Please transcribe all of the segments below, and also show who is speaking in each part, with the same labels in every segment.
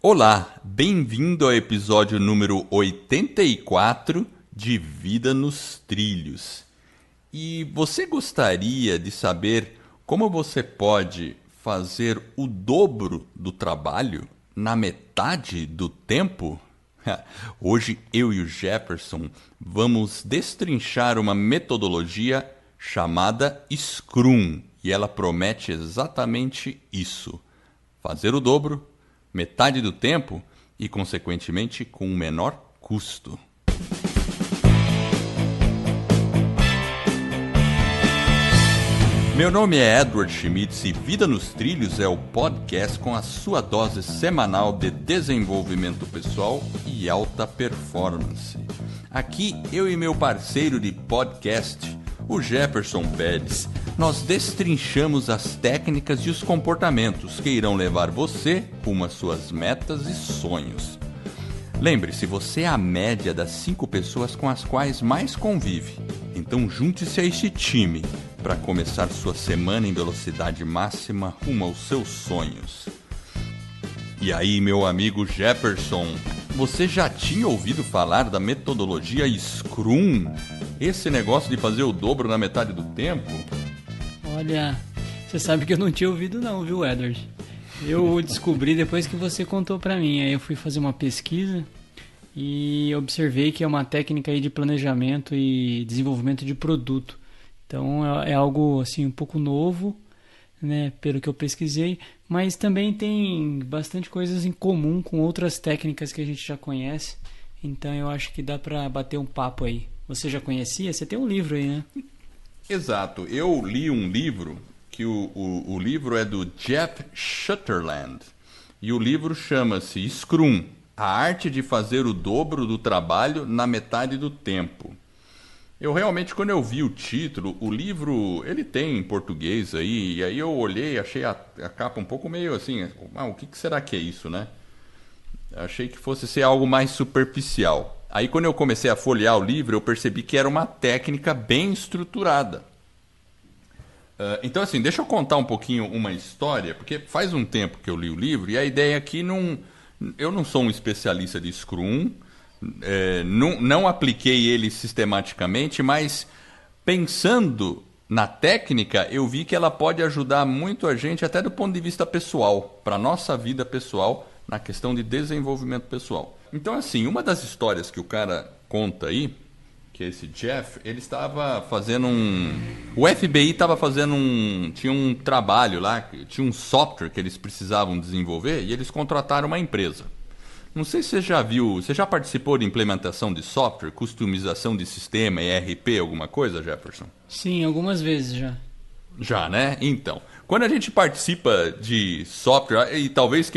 Speaker 1: Olá, bem-vindo ao episódio número 84 de Vida nos Trilhos. E você gostaria de saber como você pode fazer o dobro do trabalho na metade do tempo? Hoje eu e o Jefferson vamos destrinchar uma metodologia chamada Scrum e ela promete exatamente isso: fazer o dobro, metade do tempo e, consequentemente, com o menor custo. Meu nome é Edward Schmitz e Vida nos Trilhos é o podcast com a sua dose semanal de desenvolvimento pessoal e alta performance. Aqui, eu e meu parceiro de podcast, o Jefferson Pérez, nós destrinchamos as técnicas e os comportamentos que irão levar você rumo às suas metas e sonhos. Lembre-se, você é a média das 5 pessoas com as quais mais convive. Então junte-se a este time para começar sua semana em velocidade máxima rumo aos seus sonhos. E aí, meu amigo Jefferson, você já tinha ouvido falar da metodologia Scrum? Esse negócio de fazer o dobro na metade do tempo?
Speaker 2: Olha, você sabe que eu não tinha ouvido não, viu, Edward? Eu descobri depois que você contou pra mim. Aí eu fui fazer uma pesquisa e observei que é uma técnica aí de planejamento e desenvolvimento de produto. Então é algo assim um pouco novo, né, pelo que eu pesquisei, mas também tem bastante coisas em comum com outras técnicas que a gente já conhece. Então eu acho que dá pra bater um papo aí. Você já conhecia? Você tem um livro aí, né?
Speaker 1: Exato. Eu li um livro, que o livro é do Jeff Sutherland. E o livro chama-se Scrum, a arte de fazer o dobro do trabalho na metade do tempo. Eu realmente, quando eu vi o título, o livro, ele tem em português aí, e aí eu olhei, achei a capa um pouco meio assim, o que será que é isso, né? Achei que fosse ser algo mais superficial. Aí quando eu comecei a folhear o livro, eu percebi que era uma técnica bem estruturada. Então assim, deixa eu contar um pouquinho uma história, porque faz um tempo que eu li o livro, e a ideia aqui eu não sou um especialista de Scrum, não apliquei ele sistematicamente, mas pensando na técnica, eu vi que ela pode ajudar muito a gente, até do ponto de vista pessoal, para a nossa vida pessoal, na questão de desenvolvimento pessoal. Então, assim, uma das histórias que o cara conta aí, que é esse Jeff, ele estava fazendo o FBI estava fazendo tinha um trabalho lá, tinha um software que eles precisavam desenvolver e eles contrataram uma empresa. Não sei se você já viu, você já participou de implementação de software, customização de sistema, ERP, alguma coisa, Jefferson?
Speaker 2: Sim, algumas vezes já.
Speaker 1: Já, né? Então, quando a gente participa de software, e talvez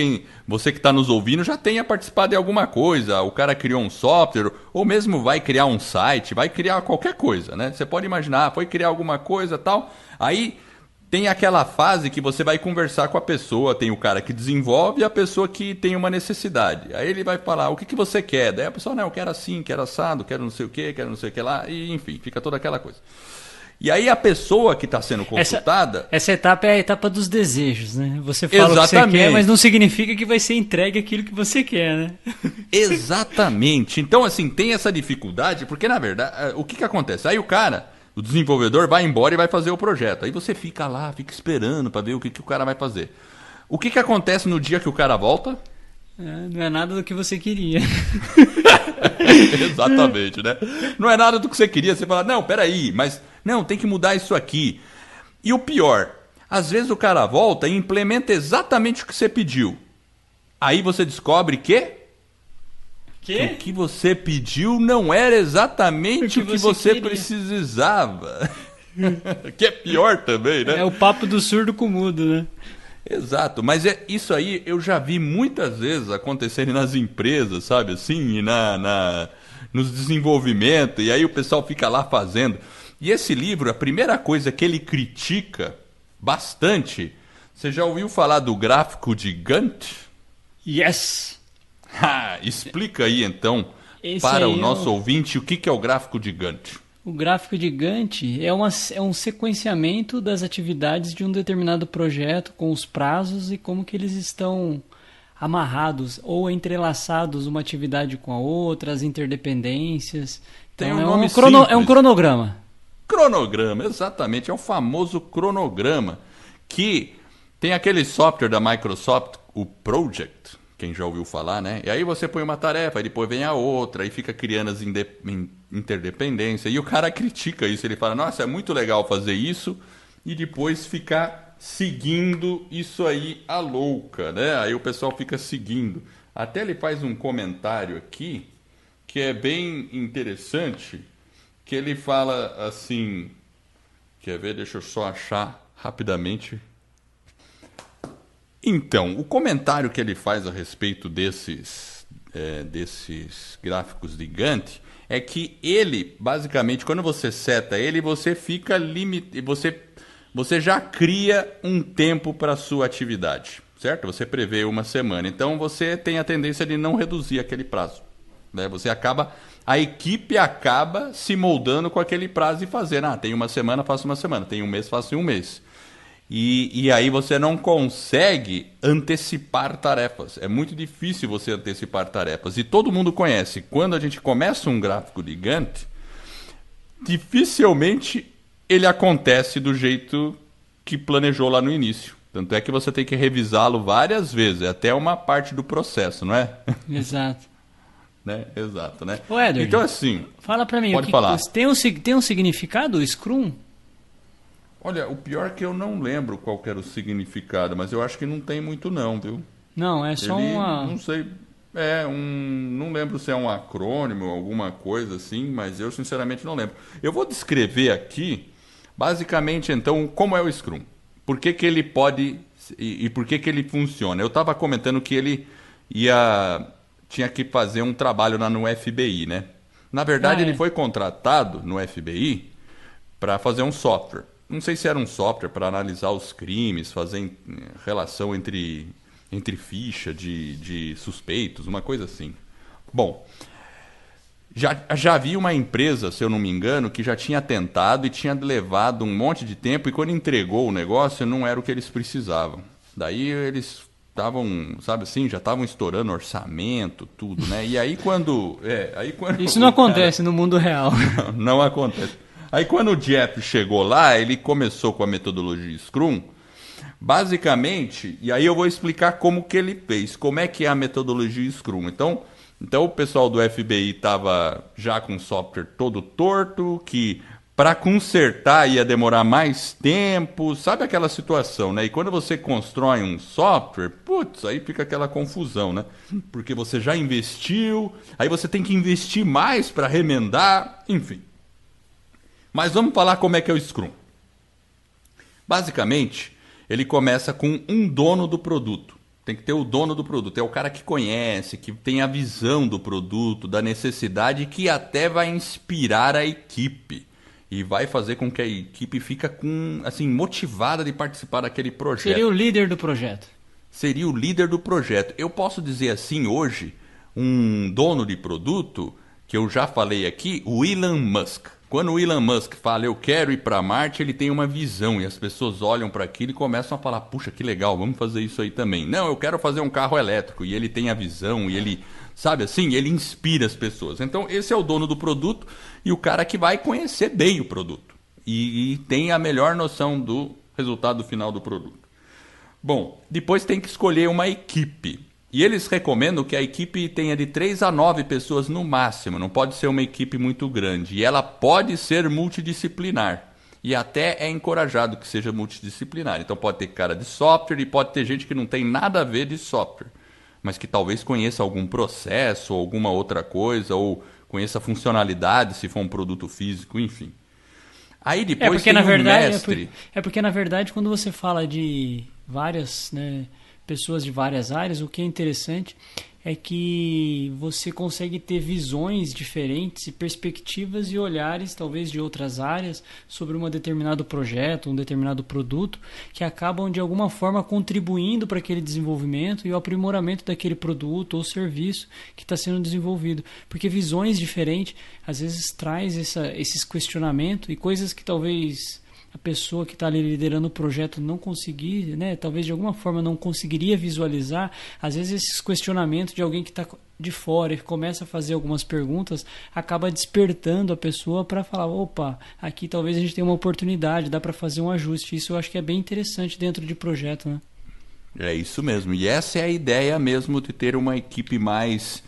Speaker 1: você que está nos ouvindo já tenha participado de alguma coisa, o cara criou um software, ou mesmo vai criar um site, vai criar qualquer coisa, né? Você pode imaginar, foi criar alguma coisa tal, aí tem aquela fase que você vai conversar com a pessoa, tem o cara que desenvolve e a pessoa que tem uma necessidade. Aí ele vai falar, o que você quer? Daí a pessoa, não, eu quero assim, quero assado, quero não sei o que, quero não sei o que lá, e enfim, fica toda aquela coisa. E aí a pessoa que está sendo consultada...
Speaker 2: Essa etapa é a etapa dos desejos, né? Você fala
Speaker 1: Exatamente.
Speaker 2: O que você quer, mas não significa que vai ser entregue aquilo que você quer, né?
Speaker 1: Exatamente. Então, assim, tem essa dificuldade, porque, na verdade, o que acontece? Aí o desenvolvedor vai embora e vai fazer o projeto. Aí você fica lá, fica esperando para ver o que o cara vai fazer. O que acontece no dia que o cara volta?
Speaker 2: Não é nada do que você queria.
Speaker 1: Exatamente, né? Não é nada do que você queria. Você fala, não, peraí, mas não, tem que mudar isso aqui. E o pior, às vezes o cara volta e implementa exatamente o que você pediu. Aí você descobre que o que você pediu não era exatamente o que você precisava. Que é pior também, né?
Speaker 2: É o papo do surdo com o mudo, né?
Speaker 1: Exato, mas isso aí eu já vi muitas vezes acontecerem nas empresas, sabe, assim, nos desenvolvimentos, e aí o pessoal fica lá fazendo. E esse livro, a primeira coisa que ele critica bastante, você já ouviu falar do gráfico de Gantt?
Speaker 2: Yes!
Speaker 1: Explica aí então,
Speaker 2: Esse
Speaker 1: para
Speaker 2: aí
Speaker 1: o nosso ouvinte, o que é o gráfico de Gantt.
Speaker 2: O gráfico de Gantt é um sequenciamento das atividades de um determinado projeto, com os prazos e como que eles estão amarrados ou entrelaçados uma atividade com a outra, as interdependências.
Speaker 1: Tem
Speaker 2: Então,
Speaker 1: um nome
Speaker 2: é um
Speaker 1: simples.
Speaker 2: cronograma.
Speaker 1: Cronograma, exatamente, é o famoso cronograma, que tem aquele software da Microsoft, o Project, quem já ouviu falar, né? E aí você põe uma tarefa, aí depois vem a outra, aí fica criando as interdependências, e o cara critica isso, ele fala, nossa, é muito legal fazer isso, e depois ficar seguindo isso aí a louca, né? Aí o pessoal fica seguindo. Até ele faz um comentário aqui, que é bem interessante, que ele fala assim, quer ver? Deixa eu só achar rapidamente. Então, o comentário que ele faz a respeito desses gráficos de Gantt é que ele, basicamente, quando você seta ele, você fica você já cria um tempo para a sua atividade, certo? Você prevê uma semana, então você tem a tendência de não reduzir aquele prazo, né? A equipe acaba se moldando com aquele prazo e fazendo, tem uma semana, faço uma semana, tem um mês, faço em um mês. E aí você não consegue antecipar tarefas. É muito difícil você antecipar tarefas. E todo mundo conhece, quando a gente começa um gráfico de Gantt, dificilmente ele acontece do jeito que planejou lá no início. Tanto é que você tem que revisá-lo várias vezes, é até uma parte do processo, não é?
Speaker 2: Exato.
Speaker 1: Né? Exato, né?
Speaker 2: Ô, Edward,
Speaker 1: então, assim,
Speaker 2: fala pra mim,
Speaker 1: pode falar.
Speaker 2: Tem um significado o Scrum?
Speaker 1: Olha, o pior é que eu não lembro qual que era o significado, mas eu acho que não tem muito não, viu?
Speaker 2: Não, é só
Speaker 1: Não sei, não lembro se é um acrônimo, alguma coisa assim, mas eu sinceramente não lembro. Eu vou descrever aqui, basicamente, então, como é o Scrum. Por que que ele pode e por que que ele funciona. Eu estava comentando que ele tinha que fazer um trabalho lá no FBI, né? Na verdade, ele foi contratado no FBI para fazer um software. Não sei se era um software para analisar os crimes, fazer relação entre ficha de suspeitos, uma coisa assim. Bom, já havia uma empresa, se eu não me engano, que já tinha tentado e tinha levado um monte de tempo, e quando entregou o negócio, não era o que eles precisavam. Daí eles estavam, sabe assim, já estavam estourando orçamento, tudo, né? E aí quando
Speaker 2: isso não acontece no mundo real.
Speaker 1: Não acontece. Aí quando o Jeff chegou lá, ele começou com a metodologia Scrum, basicamente, e aí eu vou explicar como que ele fez, como é que é a metodologia Scrum. Então o pessoal do FBI estava já com o software todo torto, que para consertar ia demorar mais tempo, sabe aquela situação, né? E quando você constrói um software, aí fica aquela confusão, né? Porque você já investiu, aí você tem que investir mais para remendar, enfim. Mas vamos falar como é que é o Scrum. Basicamente, ele começa com um dono do produto. Tem que ter o dono do produto. É o cara que conhece, que tem a visão do produto, da necessidade, que até vai inspirar a equipe. E vai fazer com que a equipe fique motivada de participar daquele projeto.
Speaker 2: Seria o líder do projeto.
Speaker 1: Seria o líder do projeto. Eu posso dizer assim hoje, um dono de produto, que eu já falei aqui, o Elon Musk. Quando o Elon Musk fala, eu quero ir para Marte, ele tem uma visão e as pessoas olham para aquilo e começam a falar, puxa, que legal, vamos fazer isso aí também. Não, eu quero fazer um carro elétrico, e ele tem a visão e ele, sabe assim, ele inspira as pessoas. Então esse é o dono do produto e o cara que vai conhecer bem o produto e tem a melhor noção do resultado final do produto. Bom, depois tem que escolher uma equipe. E eles recomendam que a equipe tenha de 3 a 9 pessoas no máximo, não pode ser uma equipe muito grande. E ela pode ser multidisciplinar. E até é encorajado que seja multidisciplinar. Então pode ter cara de software e pode ter gente que não tem nada a ver de software, mas que talvez conheça algum processo ou alguma outra coisa, ou conheça funcionalidade se for um produto físico, enfim. Aí depois tem o mestre.
Speaker 2: Porque na verdade quando você fala de várias, né, pessoas de várias áreas, o que é interessante é que você consegue ter visões diferentes e perspectivas e olhares talvez de outras áreas sobre um determinado projeto, um determinado produto, que acabam de alguma forma contribuindo para aquele desenvolvimento e o aprimoramento daquele produto ou serviço que está sendo desenvolvido. Porque visões diferentes às vezes traz esses questionamentos e coisas que talvez a pessoa que está ali liderando o projeto não conseguir, né, talvez de alguma forma não conseguiria visualizar, às vezes esses questionamentos de alguém que está de fora e começa a fazer algumas perguntas, acaba despertando a pessoa para falar, opa, aqui talvez a gente tenha uma oportunidade, dá para fazer um ajuste. Isso eu acho que é bem interessante dentro de projeto, né?
Speaker 1: É isso mesmo. E essa é a ideia mesmo de ter uma equipe mais...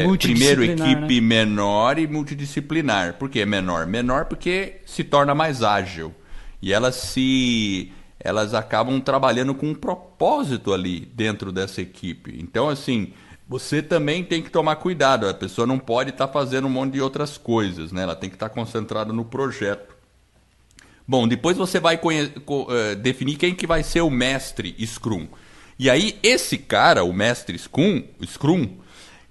Speaker 2: Multidisciplinar,
Speaker 1: primeiro, equipe
Speaker 2: né?
Speaker 1: menor e multidisciplinar. Por que menor? Menor porque se torna mais ágil. E elas acabam trabalhando com um propósito ali dentro dessa equipe. Então, assim, você também tem que tomar cuidado. A pessoa não pode estar fazendo um monte de outras coisas, né? Ela tem que estar concentrada no projeto. Bom, depois você vai definir quem que vai ser o mestre Scrum. E aí, esse cara, o mestre Scrum,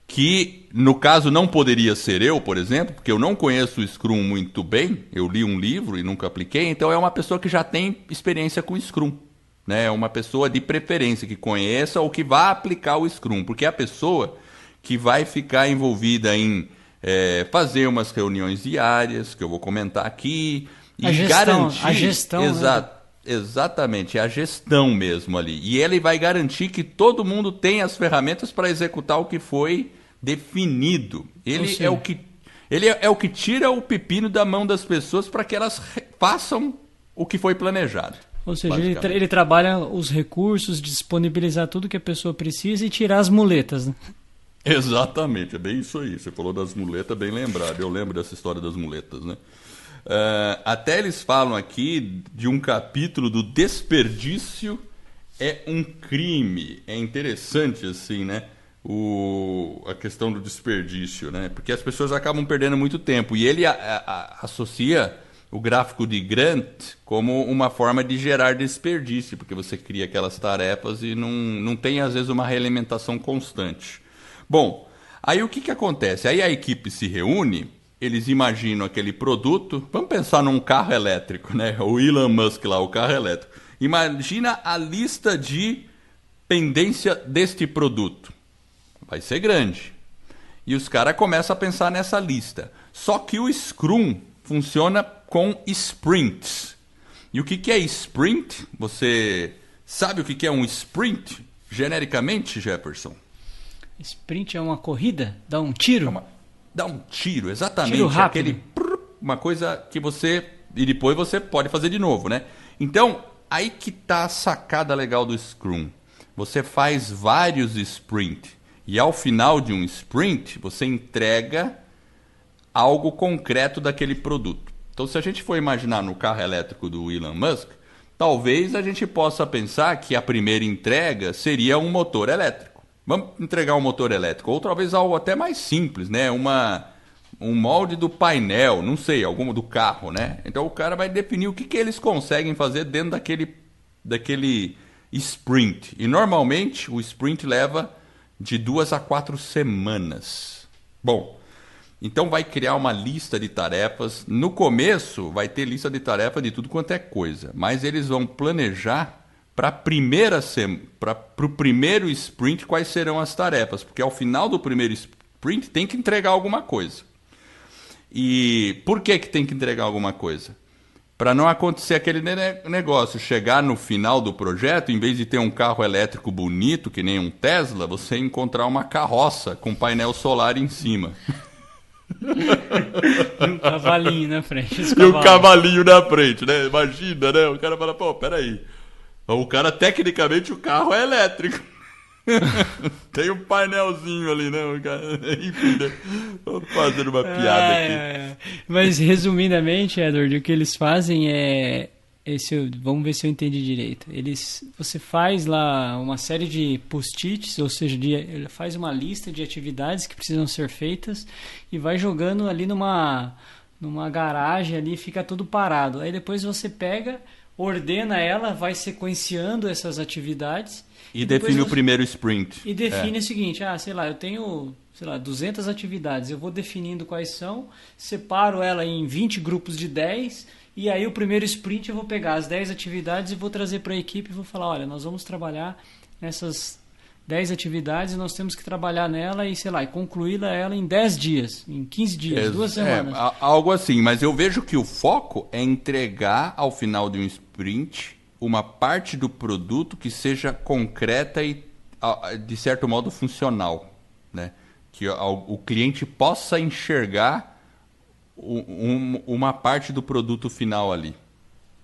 Speaker 1: que no caso não poderia ser eu, por exemplo, porque eu não conheço o Scrum muito bem, eu li um livro e nunca apliquei, então é uma pessoa que já tem experiência com o Scrum, né? É uma pessoa de preferência que conheça ou que vá aplicar o Scrum, porque é a pessoa que vai ficar envolvida em fazer umas reuniões diárias, que eu vou comentar aqui, e garantir...
Speaker 2: A gestão, né?
Speaker 1: Exatamente, é a gestão mesmo ali. E ele vai garantir que todo mundo tem as ferramentas para executar o que foi definido. Ele é o que tira o pepino da mão das pessoas para que elas façam o que foi planejado.
Speaker 2: Ou seja, ele trabalha os recursos, disponibilizar tudo que a pessoa precisa e tirar as muletas, né?
Speaker 1: Exatamente, é bem isso aí. Você falou das muletas, bem lembrado. Eu lembro dessa história das muletas, né? Até eles falam aqui de um capítulo do desperdício é um crime. É interessante assim, né? A questão do desperdício, né? Porque as pessoas acabam perdendo muito tempo. E ele associa o gráfico de Gantt como uma forma de gerar desperdício, porque você cria aquelas tarefas e não tem, às vezes, uma realimentação constante. Bom, aí o que acontece? Aí a equipe se reúne. Eles imaginam aquele produto. Vamos pensar num carro elétrico, né? O Elon Musk lá, o carro elétrico. Imagina a lista de pendência deste produto. Vai ser grande. E os caras começam a pensar nessa lista. Só que o Scrum funciona com sprints. E o que é sprint? Você sabe o que é um sprint? Genericamente, Jefferson?
Speaker 2: Sprint é uma corrida? Dá um tiro?
Speaker 1: Dá um tiro, exatamente.
Speaker 2: Tiro rápido.
Speaker 1: Uma coisa que você... E depois você pode fazer de novo, né? Então, aí que tá a sacada legal do Scrum. Você faz vários sprints. E ao final de um sprint, você entrega algo concreto daquele produto. Então, se a gente for imaginar no carro elétrico do Elon Musk, talvez a gente possa pensar que a primeira entrega seria um motor elétrico. Vamos entregar um motor elétrico, ou talvez algo até mais simples, né? Um molde do painel, não sei, algum do carro, né? Então o cara vai definir o que eles conseguem fazer dentro daquele sprint. E normalmente o sprint leva de 2 a 4 semanas. Bom, então vai criar uma lista de tarefas. No começo vai ter lista de tarefas de tudo quanto é coisa, mas eles vão planejar para o primeiro sprint quais serão as tarefas, porque ao final do primeiro sprint tem que entregar alguma coisa. E por que tem que entregar alguma coisa? Para não acontecer aquele negócio, chegar no final do projeto, em vez de ter um carro elétrico bonito, que nem um Tesla, você encontrar uma carroça com painel solar em cima.
Speaker 2: E um cavalinho na frente.
Speaker 1: E um cavalinho na frente, né? Imagina, né? O cara fala, pô, peraí. O cara, tecnicamente, o carro é elétrico. Tem um painelzinho ali, né? O cara... Enfim, né? Tô fazendo uma piada aqui.
Speaker 2: Mas, resumidamente, Edward, o que eles fazem é... vamos ver se eu entendi direito. Você faz lá uma série de post-its, ou seja, ele faz uma lista de atividades que precisam ser feitas e vai jogando ali numa garagem ali, fica tudo parado. Aí depois você pega... ordena ela, vai sequenciando essas atividades.
Speaker 1: E define o primeiro sprint.
Speaker 2: E define o seguinte, sei lá, eu tenho, 200 atividades, eu vou definindo quais são, separo ela em 20 grupos de 10, e aí o primeiro sprint eu vou pegar as 10 atividades e vou trazer para a equipe e vou falar, olha, nós vamos trabalhar 10 atividades e nós temos que trabalhar nela e, sei lá, e concluí-la ela em 10 dias, em 15 dias, 2 semanas.
Speaker 1: Algo assim, mas eu vejo que o foco é entregar ao final de um sprint uma parte do produto que seja concreta e, de certo modo, funcional, né? Que o cliente possa enxergar uma parte do produto final ali.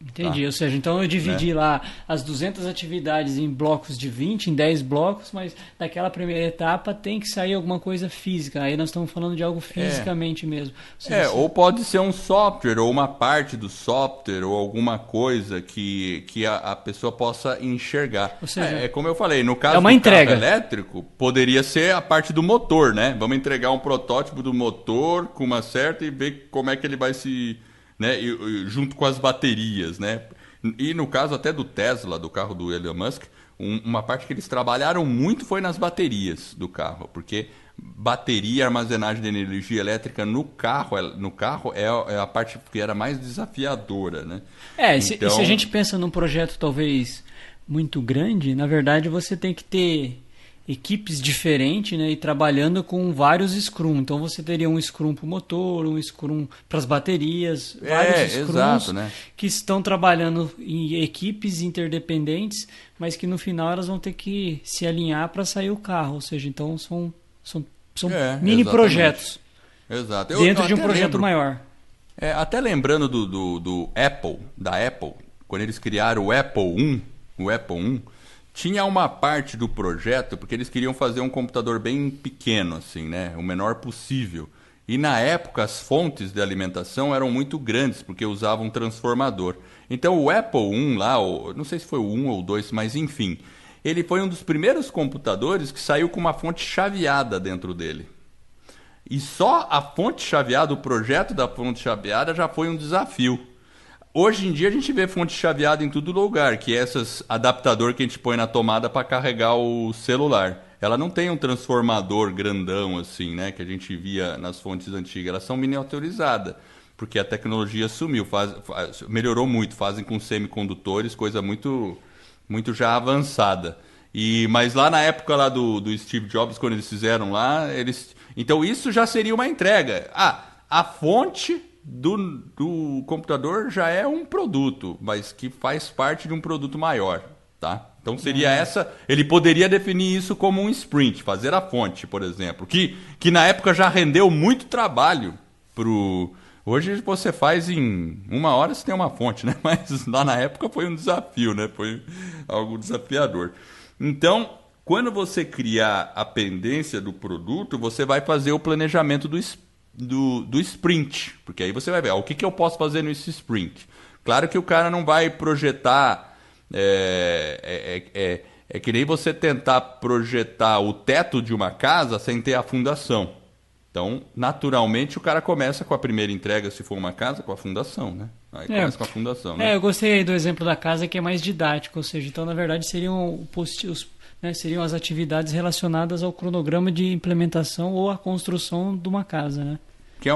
Speaker 2: Entendi, ou seja, então eu dividi lá as 200 atividades em blocos de 20, em 10 blocos, mas daquela primeira etapa tem que sair alguma coisa física. Aí nós estamos falando de algo fisicamente mesmo.
Speaker 1: Ou pode ser um software, ou uma parte do software, ou alguma coisa que a pessoa possa enxergar.
Speaker 2: Ou seja,
Speaker 1: como eu falei, no caso
Speaker 2: uma
Speaker 1: do
Speaker 2: entrega.
Speaker 1: carro elétrico, poderia ser a parte do motor, né? Vamos entregar um protótipo do motor com uma certa e ver como é que ele vai se... né, junto com as baterias, né? E no caso até do Tesla, do carro do Elon Musk, uma parte que eles trabalharam muito foi nas baterias do carro, porque bateria e armazenagem de energia elétrica no carro é a parte que era mais desafiadora, né?
Speaker 2: E se a gente pensa num projeto talvez muito grande, na verdade você tem que ter equipes diferentes, né, e trabalhando com vários Scrum. Então você teria um Scrum para o motor, um Scrum para as baterias, vários Scrums,
Speaker 1: exato, né?
Speaker 2: Que estão trabalhando em equipes interdependentes, mas que no final elas vão ter que se alinhar para sair o carro. Ou seja, então são mini projetos.
Speaker 1: Exato.
Speaker 2: Dentro de um projeto maior.
Speaker 1: Até lembrando do Apple, da Apple, quando eles criaram o Apple I, tinha uma parte do projeto, porque eles queriam fazer um computador bem pequeno, assim, né? O menor possível. E na época as fontes de alimentação eram muito grandes, porque usavam um transformador. Então o Apple I lá, não sei se foi o 1 ou o 2, mas enfim, ele foi um dos primeiros computadores que saiu com uma fonte chaveada dentro dele. E só a fonte chaveada, o projeto da fonte chaveada já foi um desafio. Hoje em dia a gente vê fonte chaveada em todo lugar, que é esses adaptador que a gente põe na tomada para carregar o celular. Ela não tem um transformador grandão assim, né, que a gente via nas fontes antigas. Elas são miniaturizadas, porque a tecnologia sumiu, melhorou muito, fazem com semicondutores, coisa muito, muito já avançada. Mas lá na época lá do Steve Jobs, quando eles fizeram lá, então isso já seria uma entrega. A fonte do computador já é um produto, mas que faz parte de um produto maior, tá? Então seria ele poderia definir isso como um sprint, fazer a fonte, por exemplo, que na época já rendeu muito trabalho hoje você faz em 1 hora, você tem uma fonte, né? Mas lá na época foi um desafio, né? Foi algo desafiador. Então, quando você criar a pendência do produto, você vai fazer o planejamento do sprint, porque aí você vai ver o que eu posso fazer nesse sprint. Claro que o cara não vai projetar, que nem você tentar projetar o teto de uma casa sem ter a fundação. Então, naturalmente, o cara começa com a primeira entrega, se for uma casa, com a fundação, né? Aí começa com a fundação, né?
Speaker 2: Eu gostei aí do exemplo da casa, que é mais didático, ou seja, então, na verdade, seriam seriam as atividades relacionadas ao cronograma de implementação ou à construção de uma casa, né?
Speaker 1: Que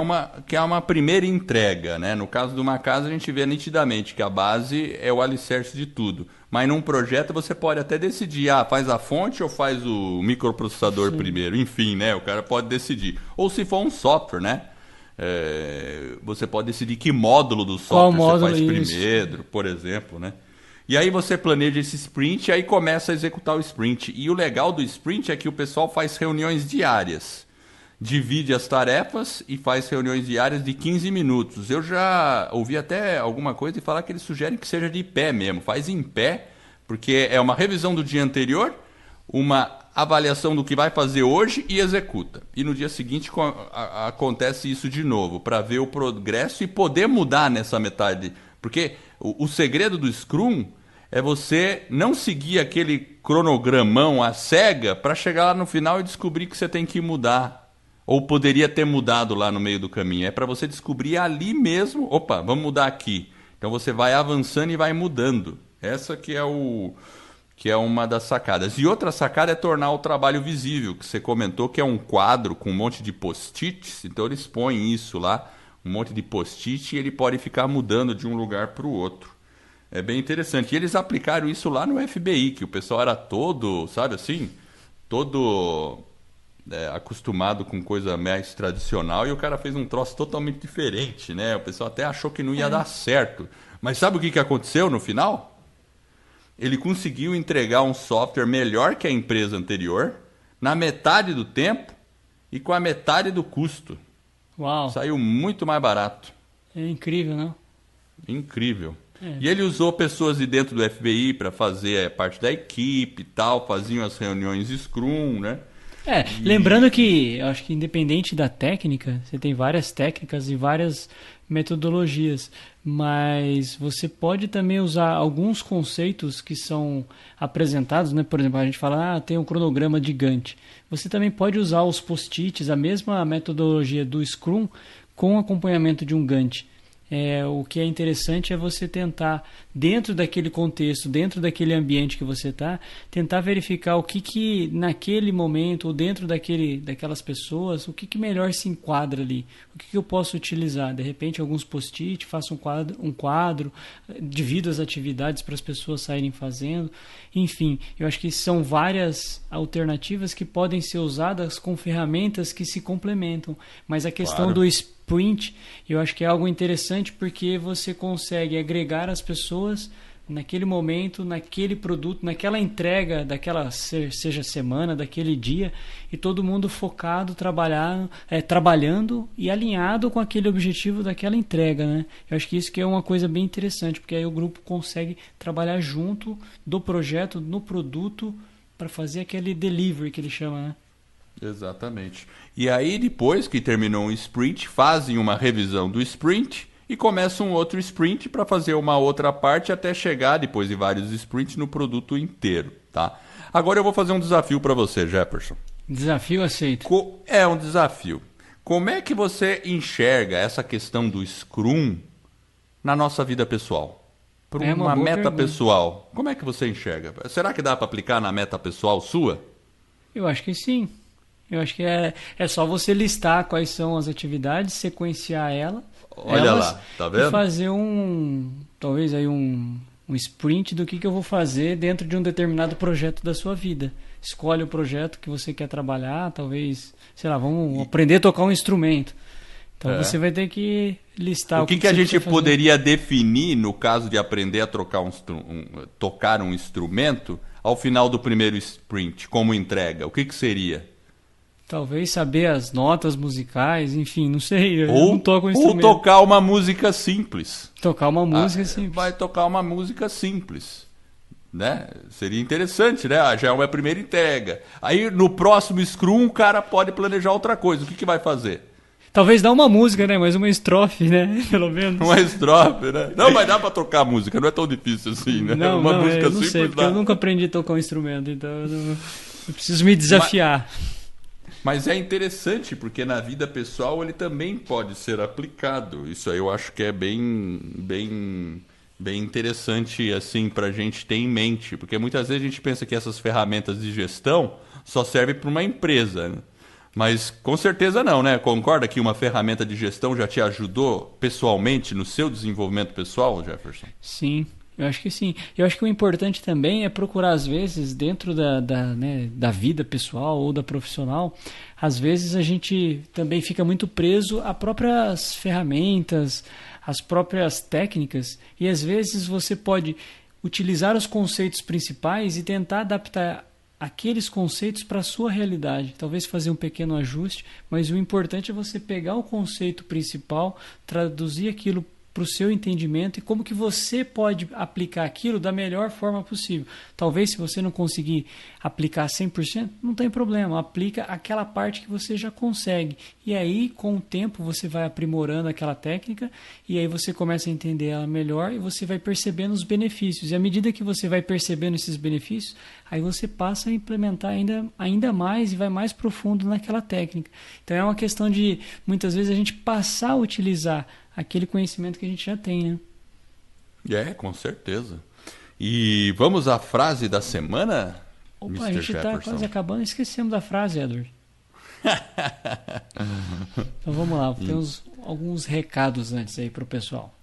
Speaker 1: é uma primeira entrega, né? No caso de uma casa, a gente vê nitidamente que a base é o alicerce de tudo. Mas num projeto você pode até decidir, faz a fonte ou faz o microprocessador primeiro. Enfim, né? O cara pode decidir. Ou se for um software, né? Você pode decidir que módulo do software você faz primeiro, por exemplo, né? E aí você planeja esse sprint e aí começa a executar o sprint. E o legal do sprint é que o pessoal faz reuniões diárias. Divide as tarefas e faz reuniões diárias de 15 minutos. Eu já ouvi até alguma coisa e falar que eles sugerem que seja de pé mesmo. Faz em pé, porque é uma revisão do dia anterior, uma avaliação do que vai fazer hoje e executa. E no dia seguinte acontece isso de novo, para ver o progresso e poder mudar nessa metade. Porque o segredo do Scrum é você não seguir aquele cronogramão à cega para chegar lá no final e descobrir que você tem que mudar. Ou poderia ter mudado lá no meio do caminho. É para você descobrir ali mesmo, vamos mudar aqui. Então você vai avançando e vai mudando. Essa que é uma das sacadas. E outra sacada é tornar o trabalho visível, que você comentou que é um quadro com um monte de post-its. Então eles põem isso lá, um monte de post-it, e ele pode ficar mudando de um lugar para o outro. É bem interessante. E eles aplicaram isso lá no FBI, que o pessoal era todo, sabe assim, todo acostumado com coisa mais tradicional, e o cara fez um troço totalmente diferente, né? O pessoal até achou que não ia dar certo. Mas sabe o que aconteceu no final? Ele conseguiu entregar um software melhor que a empresa anterior, na metade do tempo e com a metade do custo.
Speaker 2: Uau!
Speaker 1: Saiu muito mais barato.
Speaker 2: É incrível, não?
Speaker 1: Incrível. E ele usou pessoas de dentro do FBI para fazer parte da equipe e tal, faziam as reuniões Scrum, né?
Speaker 2: Lembrando que, eu acho que independente da técnica, você tem várias técnicas e várias metodologias, mas você pode também usar alguns conceitos que são apresentados, né? Por exemplo, a gente fala, tem um cronograma de Gantt. Você também pode usar os post-its, a mesma metodologia do Scrum, com acompanhamento de um Gantt. O que é interessante é você tentar, dentro daquele contexto, dentro daquele ambiente que você está, tentar verificar o que naquele momento, ou dentro daquelas pessoas, o que melhor se enquadra ali, o que eu posso utilizar. De repente, alguns post-it, faço um quadro, divido as atividades para as pessoas saírem fazendo. Enfim, eu acho que são várias alternativas que podem ser usadas com ferramentas que se complementam, mas a questão do sprint, eu acho que é algo interessante porque você consegue agregar as pessoas naquele momento, naquele produto, naquela entrega daquela seja semana, daquele dia, e todo mundo focado, trabalhando e alinhado com aquele objetivo daquela entrega, né? Eu acho que isso que é uma coisa bem interessante, porque aí o grupo consegue trabalhar junto do projeto, no produto, para fazer aquele delivery que ele chama, né?
Speaker 1: Exatamente. E aí, depois que terminou um sprint, fazem uma revisão do sprint e começam um outro sprint para fazer uma outra parte até chegar, depois de vários sprints, no produto inteiro, tá? Agora eu vou fazer um desafio para você, Jefferson.
Speaker 2: Desafio aceito.
Speaker 1: É um desafio. Como é que você enxerga essa questão do Scrum na nossa vida pessoal? Para uma meta
Speaker 2: pergunta.
Speaker 1: pessoal. Como é que você enxerga? Será que dá para aplicar na meta pessoal sua?
Speaker 2: Eu acho que sim. Eu acho que é só você listar quais são as atividades, sequenciar elas,
Speaker 1: lá, tá vendo?
Speaker 2: E fazer talvez aí um sprint do que eu vou fazer dentro de um determinado projeto da sua vida. Escolhe o projeto que você quer trabalhar, talvez, sei lá, vamos aprender a tocar um instrumento. Então você vai ter que listar
Speaker 1: o que a gente poderia definir no caso de aprender a tocar um instrumento ao final do primeiro sprint, como entrega. O que seria?
Speaker 2: Talvez saber as notas musicais, enfim, não sei. Eu não toco um instrumento.
Speaker 1: Ou tocar uma música simples.
Speaker 2: Tocar uma música simples.
Speaker 1: Vai tocar uma música simples. Né? Seria interessante, né? Já é uma primeira entrega. Aí no próximo Scrum o cara pode planejar outra coisa. O que vai fazer?
Speaker 2: Talvez não uma música, né? Mas uma estrofe, né? Pelo menos.
Speaker 1: Uma estrofe, né? Não, mas dá pra tocar música, não é tão difícil assim, né?
Speaker 2: Uma música simples. Não sei, porque eu nunca aprendi a tocar um instrumento, então eu preciso me desafiar.
Speaker 1: Mas é interessante, porque na vida pessoal ele também pode ser aplicado. Isso aí eu acho que é bem interessante assim, para a gente ter em mente. Porque muitas vezes a gente pensa que essas ferramentas de gestão só servem para uma empresa, né? Mas com certeza não, né? Concorda que uma ferramenta de gestão já te ajudou pessoalmente no seu desenvolvimento pessoal, Jefferson?
Speaker 2: Sim. Eu acho que sim. Eu acho que o importante também é procurar, às vezes, dentro da vida pessoal ou da profissional, às vezes a gente também fica muito preso a próprias ferramentas, as próprias técnicas, e às vezes você pode utilizar os conceitos principais e tentar adaptar aqueles conceitos para a sua realidade. Talvez fazer um pequeno ajuste, mas o importante é você pegar o conceito principal, traduzir aquilo para o seu entendimento e como que você pode aplicar aquilo da melhor forma possível. Talvez se você não conseguir aplicar 100%, não tem problema, aplica aquela parte que você já consegue. E aí, com o tempo, você vai aprimorando aquela técnica e aí você começa a entender ela melhor e você vai percebendo os benefícios. E à medida que você vai percebendo esses benefícios, aí você passa a implementar ainda mais e vai mais profundo naquela técnica. Então é uma questão de, muitas vezes, a gente passar a utilizar aquele conhecimento que a gente já tem, né?
Speaker 1: Com certeza. E vamos à frase da semana,
Speaker 2: Opa,
Speaker 1: Mr.
Speaker 2: a gente está quase acabando, esquecemos da frase, Edward. Então vamos lá, temos alguns recados antes aí para o pessoal.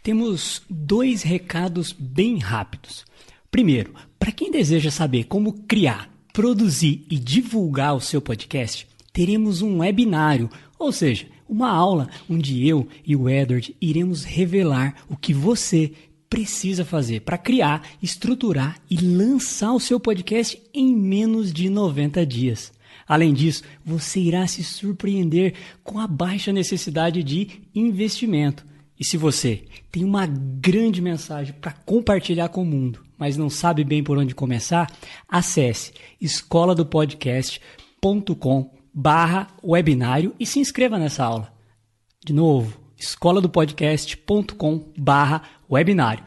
Speaker 2: Temos 2 recados bem rápidos. Primeiro, para quem deseja saber como criar, produzir e divulgar o seu podcast, teremos um webinário, ou seja, uma aula onde eu e o Edward iremos revelar o que você precisa fazer para criar, estruturar e lançar o seu podcast em menos de 90 dias. Além disso, você irá se surpreender com a baixa necessidade de investimento. E se você tem uma grande mensagem para compartilhar com o mundo, mas não sabe bem por onde começar, acesse escoladopodcast.com/webinário e se inscreva nessa aula. De novo, escoladopodcast.com/webinário.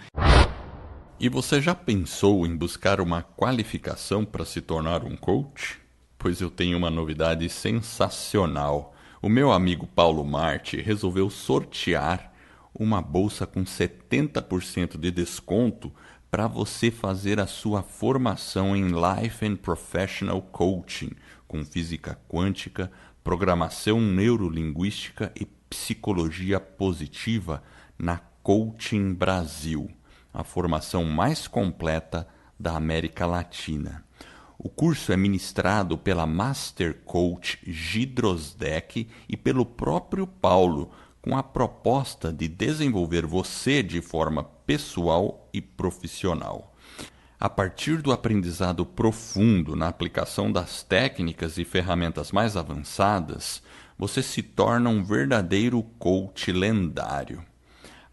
Speaker 1: E você já pensou em buscar uma qualificação para se tornar um coach? Pois eu tenho uma novidade sensacional. O meu amigo Paulo Marte resolveu sortear uma bolsa com 70% de desconto para você fazer a sua formação em Life and Professional Coaching, com física quântica, programação neurolinguística e psicologia positiva na Coaching Brasil, a formação mais completa da América Latina. O curso é ministrado pela Master Coach Gidrosdeck e pelo próprio Paulo, com a proposta de desenvolver você de forma pessoal e profissional. A partir do aprendizado profundo na aplicação das técnicas e ferramentas mais avançadas, você se torna um verdadeiro coach lendário.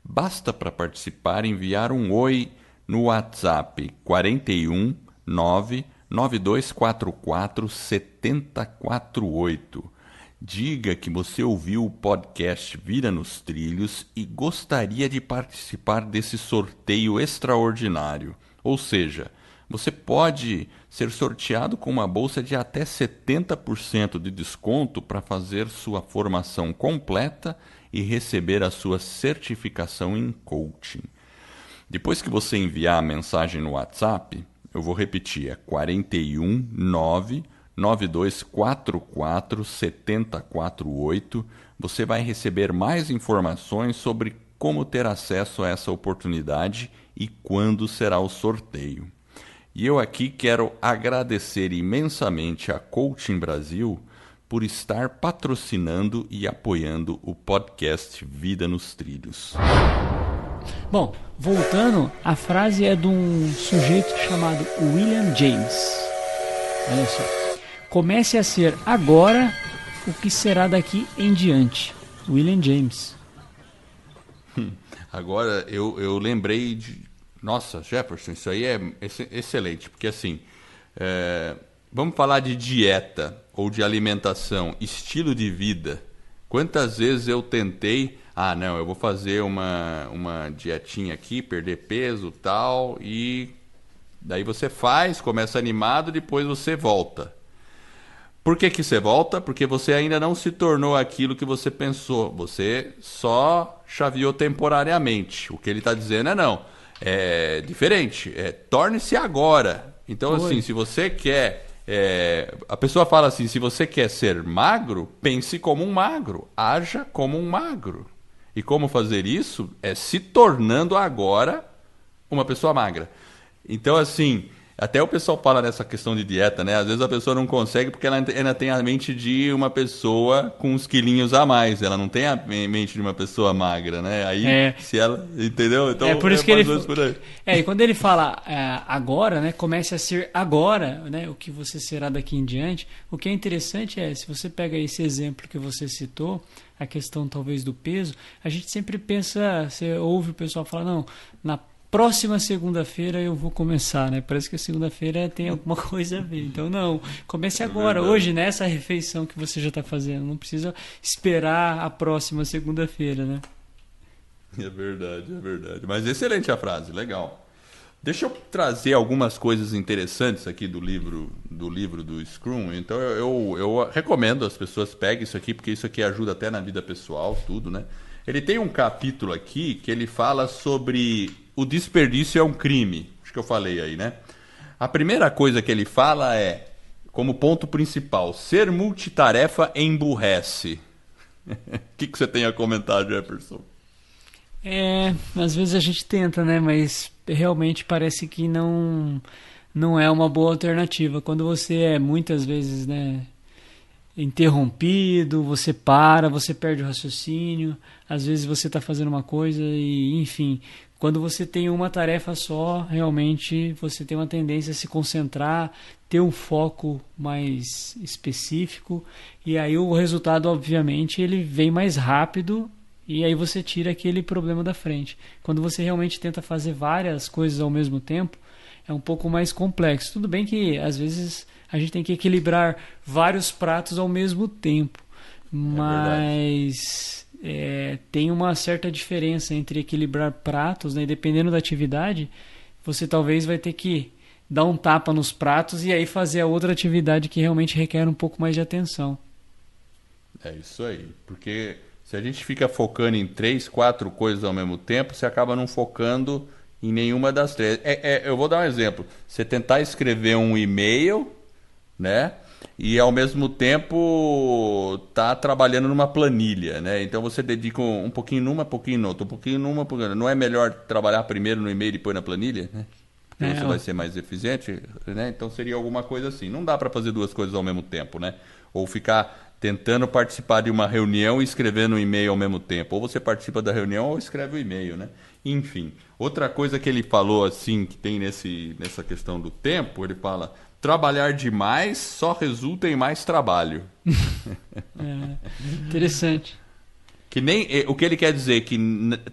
Speaker 1: Basta para participar enviar um oi no WhatsApp 41 99244 7048. Diga que você ouviu o podcast Vida nos Trilhos e gostaria de participar desse sorteio extraordinário. Ou seja, você pode ser sorteado com uma bolsa de até 70% de desconto para fazer sua formação completa e receber a sua certificação em coaching. Depois que você enviar a mensagem no WhatsApp, eu vou repetir, é 41 99244 7048. Você vai receber mais informações sobre como ter acesso a essa oportunidade e quando será o sorteio. E eu aqui quero agradecer imensamente a Coaching Brasil por estar patrocinando e apoiando o podcast Vida nos Trilhos.
Speaker 2: Bom, voltando, a frase é de um sujeito chamado William James. Olha só. Comece a ser agora o que será daqui em diante. William James.
Speaker 1: Agora eu lembrei de... Nossa, Jefferson, isso aí é excelente, porque assim, vamos falar de dieta ou de alimentação, estilo de vida. Quantas vezes eu tentei, não, eu vou fazer uma dietinha aqui, perder peso e tal, e daí você faz, começa animado, depois você volta. Por que você volta? Porque você ainda não se tornou aquilo que você pensou, você só chaveou temporariamente. O que ele está dizendo é diferente, torne-se agora. Então, assim, se você quer... a pessoa fala assim, se você quer ser magro, pense como um magro, haja como um magro. E como fazer isso? É se tornando agora uma pessoa magra. Então, assim, até o pessoal fala nessa questão de dieta, né? Às vezes a pessoa não consegue porque ela ainda tem a mente de uma pessoa com uns quilinhos a mais. Ela não tem a mente de uma pessoa magra, né? Aí, se ela... Entendeu? Então,
Speaker 2: por isso que ele... e quando ele fala agora, né? Comece a ser agora, né? O que você será daqui em diante. O que é interessante se você pega esse exemplo que você citou, a questão talvez do peso, a gente sempre pensa, você ouve o pessoal falar, não, na próxima segunda-feira eu vou começar, né? Parece que a segunda-feira tem alguma coisa a ver. Então, não, comece agora, hoje, nessa refeição que você já está fazendo. Não precisa esperar a próxima segunda-feira, né?
Speaker 1: É verdade. Mas excelente a frase, legal. Deixa eu trazer algumas coisas interessantes aqui do livro do Scrum. Então, eu recomendo as pessoas peguem isso aqui, porque isso aqui ajuda até na vida pessoal, tudo, né? Ele tem um capítulo aqui que ele fala sobre o desperdício é um crime. Acho que eu falei aí, né? A primeira coisa que ele fala como ponto principal, ser multitarefa emburrece. O que você tem a comentar, Jefferson?
Speaker 2: Às vezes a gente tenta, né? Mas realmente parece que não não é uma boa alternativa. Quando você é muitas vezes, né, interrompido, você para, você perde o raciocínio, às vezes você está fazendo uma coisa e, enfim, quando você tem uma tarefa só, realmente você tem uma tendência a se concentrar, ter um foco mais específico, e aí o resultado, obviamente, ele vem mais rápido, e aí você tira aquele problema da frente. Quando você realmente tenta fazer várias coisas ao mesmo tempo, é um pouco mais complexo. Tudo bem que, às vezes, a gente tem que equilibrar vários pratos ao mesmo tempo, mas tem uma certa diferença entre equilibrar pratos, né? E dependendo da atividade, você talvez vai ter que dar um tapa nos pratos e aí fazer a outra atividade que realmente requer um pouco mais de atenção.
Speaker 1: É isso aí, porque se a gente fica focando em 3, 4 coisas ao mesmo tempo, você acaba não focando em nenhuma das 3. Eu vou dar um exemplo. Você tentar escrever um e-mail, né? E ao mesmo tempo tá trabalhando numa planilha, né? Então você dedica um pouquinho numa, um pouquinho noutra, um pouquinho numa, um pouquinho... Não é melhor trabalhar primeiro no e-mail e depois na planilha, né? Porque você vai ser mais eficiente, né? Então seria alguma coisa assim. Não dá para fazer duas coisas ao mesmo tempo, né? Ou ficar tentando participar de uma reunião e escrevendo um e-mail ao mesmo tempo. Ou você participa da reunião ou escreve o e-mail, né? Enfim, outra coisa que ele falou assim, que tem nessa questão do tempo, ele fala: trabalhar demais só resulta em mais trabalho.
Speaker 2: Interessante.
Speaker 1: Que nem, o que ele quer dizer, que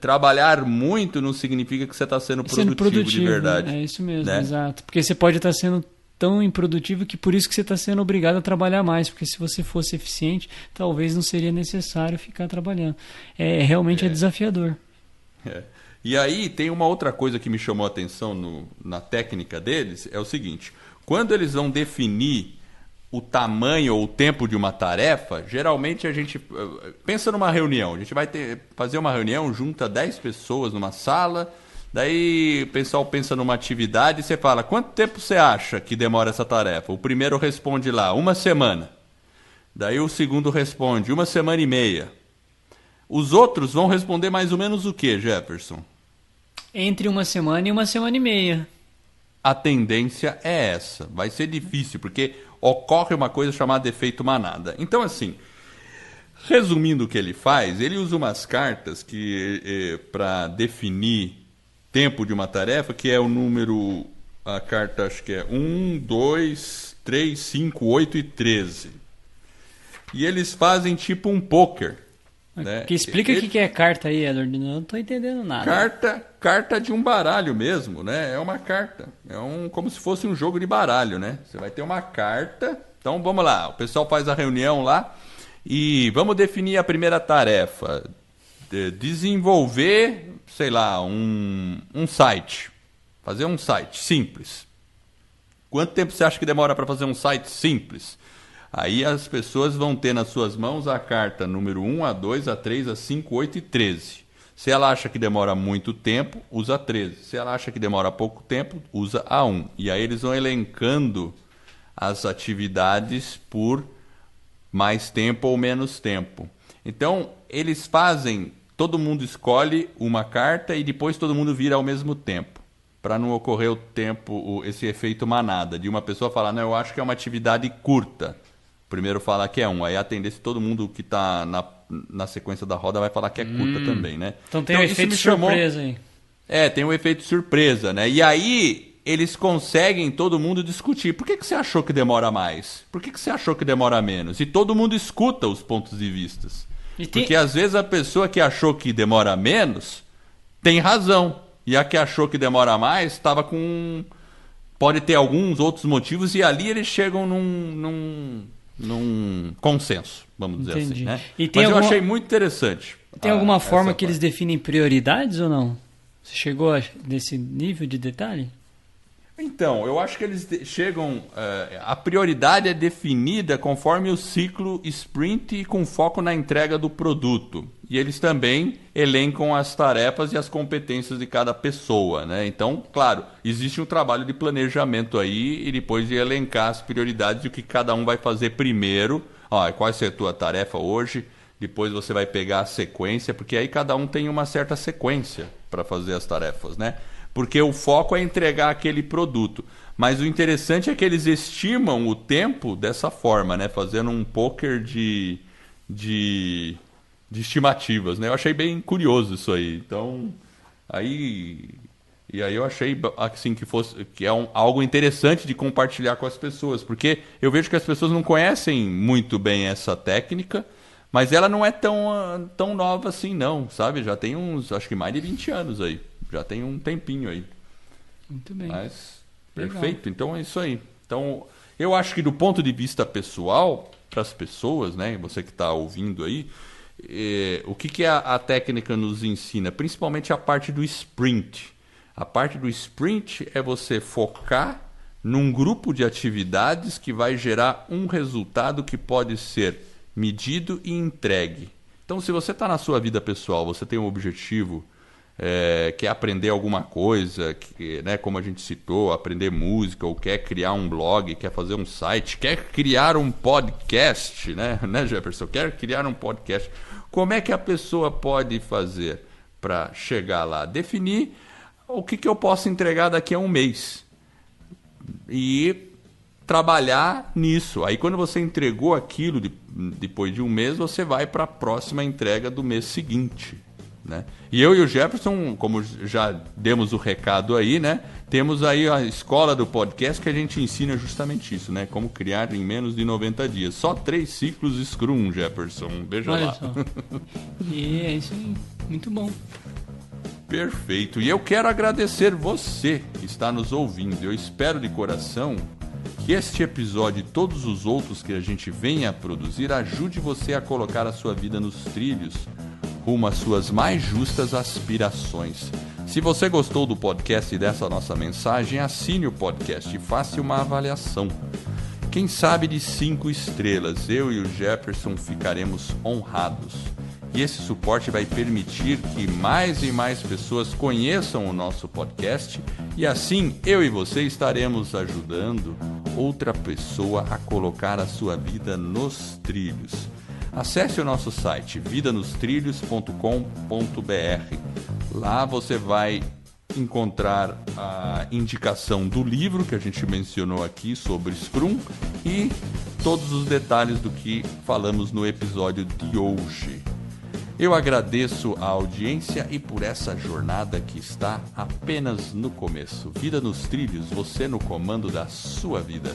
Speaker 1: trabalhar muito não significa que você está sendo produtivo de verdade.
Speaker 2: É isso mesmo,
Speaker 1: né?
Speaker 2: Exato. Porque você pode estar sendo tão improdutivo que por isso que você está sendo obrigado a trabalhar mais, porque se você fosse eficiente, talvez não seria necessário ficar trabalhando. Realmente é desafiador.
Speaker 1: E aí tem uma outra coisa que me chamou a atenção na técnica deles, é o seguinte: quando eles vão definir o tamanho ou o tempo de uma tarefa, geralmente a gente pensa numa reunião. A gente vai fazer uma reunião, junta 10 pessoas numa sala, daí o pessoal pensa numa atividade e você fala: quanto tempo você acha que demora essa tarefa? O primeiro responde lá, 1 semana. Daí o segundo responde, 1 semana e meia. Os outros vão responder mais ou menos o que, Jefferson?
Speaker 2: Entre 1 semana e 1 semana e meia.
Speaker 1: A tendência é essa. Vai ser difícil, porque ocorre uma coisa chamada efeito manada. Então, assim, resumindo o que ele faz, ele usa umas cartas que para definir tempo de uma tarefa, que é o número, a carta acho que é 1, 2, 3, 5, 8 e 13. E eles fazem tipo um poker. Né?
Speaker 2: Que explica o que é carta aí, Edward. Não estou entendendo nada.
Speaker 1: Carta de um baralho mesmo, né? É uma carta. Como se fosse um jogo de baralho, né? Você vai ter uma carta. Então vamos lá. O pessoal faz a reunião lá e vamos definir a primeira tarefa. Desenvolver, sei lá, um site. Fazer um site simples. Quanto tempo você acha que demora para fazer um site simples? Aí as pessoas vão ter nas suas mãos a carta número 1, a 2, a 3, a 5, 8 e 13. Se ela acha que demora muito tempo, usa a 13. Se ela acha que demora pouco tempo, usa a 1. E aí eles vão elencando as atividades por mais tempo ou menos tempo. Então, eles fazem, todo mundo escolhe uma carta e depois todo mundo vira ao mesmo tempo. Para não ocorrer esse efeito manada, de uma pessoa falar, não, eu acho que é uma atividade curta. Primeiro falar que é 1, aí a tendência todo mundo que está na sequência da roda vai falar que é curta também, né?
Speaker 2: Então tem um efeito surpresa aí.
Speaker 1: Tem um efeito surpresa, né? E aí eles conseguem todo mundo discutir. Por que você achou que demora mais? Por que você achou que demora menos? E todo mundo escuta os pontos de vista. Porque às vezes a pessoa que achou que demora menos tem razão. E a que achou que demora mais estava com... Pode ter alguns outros motivos e ali eles chegam num consenso, vamos dizer assim, né? Mas eu achei muito interessante.
Speaker 2: Tem alguma forma que eles definem prioridades ou não? Você chegou nesse nível de detalhe?
Speaker 1: Então, eu acho que eles chegam... a prioridade é definida conforme o ciclo sprint e com foco na entrega do produto. E eles também elencam as tarefas e as competências de cada pessoa, né? Então, claro, existe um trabalho de planejamento aí e depois de elencar as prioridades e o que cada um vai fazer primeiro. Qual é a tua tarefa hoje? Depois você vai pegar a sequência, porque aí cada um tem uma certa sequência para fazer as tarefas, né? Porque o foco é entregar aquele produto. Mas o interessante é que eles estimam o tempo dessa forma, né? Fazendo um poker de estimativas, né? Eu achei bem curioso isso aí. Então, aí eu achei assim que é algo interessante de compartilhar com as pessoas, porque eu vejo que as pessoas não conhecem muito bem essa técnica, mas ela não é tão nova assim não, sabe? Já tem acho que mais de 20 anos aí. Já tem um tempinho aí.
Speaker 2: Muito bem.
Speaker 1: Mas
Speaker 2: Legal.
Speaker 1: perfeito, então é isso aí. Então, eu acho que do ponto de vista pessoal, para as pessoas, né, você que está ouvindo aí, o que a técnica nos ensina? Principalmente a parte do sprint. A parte do sprint é você focar num grupo de atividades que vai gerar um resultado que pode ser medido e entregue. Então, se você está na sua vida pessoal, você tem um objetivo, quer aprender alguma coisa, né, como a gente citou, aprender música, ou quer criar um blog, quer fazer um site, quer criar um podcast, né, Jefferson? Quer criar um podcast. Como é que a pessoa pode fazer para chegar lá? Definir o que eu posso entregar daqui a um mês e trabalhar nisso. Aí quando você entregou aquilo, depois de um mês, você vai para a próxima entrega do mês seguinte, né? E eu e o Jefferson, como já demos o recado aí, né? Temos aí a escola do podcast que a gente ensina justamente isso, né? Como criar em menos de 90 dias. Só 3 ciclos Scrum, Jefferson. Veja
Speaker 2: Olha
Speaker 1: lá.
Speaker 2: só. E é isso aí. Muito bom.
Speaker 1: Perfeito. E eu quero agradecer você que está nos ouvindo. Eu espero de coração que este episódio e todos os outros que a gente venha a produzir ajude você a colocar a sua vida nos trilhos, rumo às suas mais justas aspirações. Se você gostou do podcast e dessa nossa mensagem, assine o podcast e faça uma avaliação. Quem sabe de 5 estrelas, eu e o Jefferson ficaremos honrados. E esse suporte vai permitir que mais e mais pessoas conheçam o nosso podcast e assim eu e você estaremos ajudando outra pessoa a colocar a sua vida nos trilhos. Acesse o nosso site vidanostrilhos.com.br. Lá você vai encontrar a indicação do livro que a gente mencionou aqui sobre Scrum e todos os detalhes do que falamos no episódio de hoje. Eu agradeço a audiência e por essa jornada que está apenas no começo. Vida nos trilhos, você no comando da sua vida.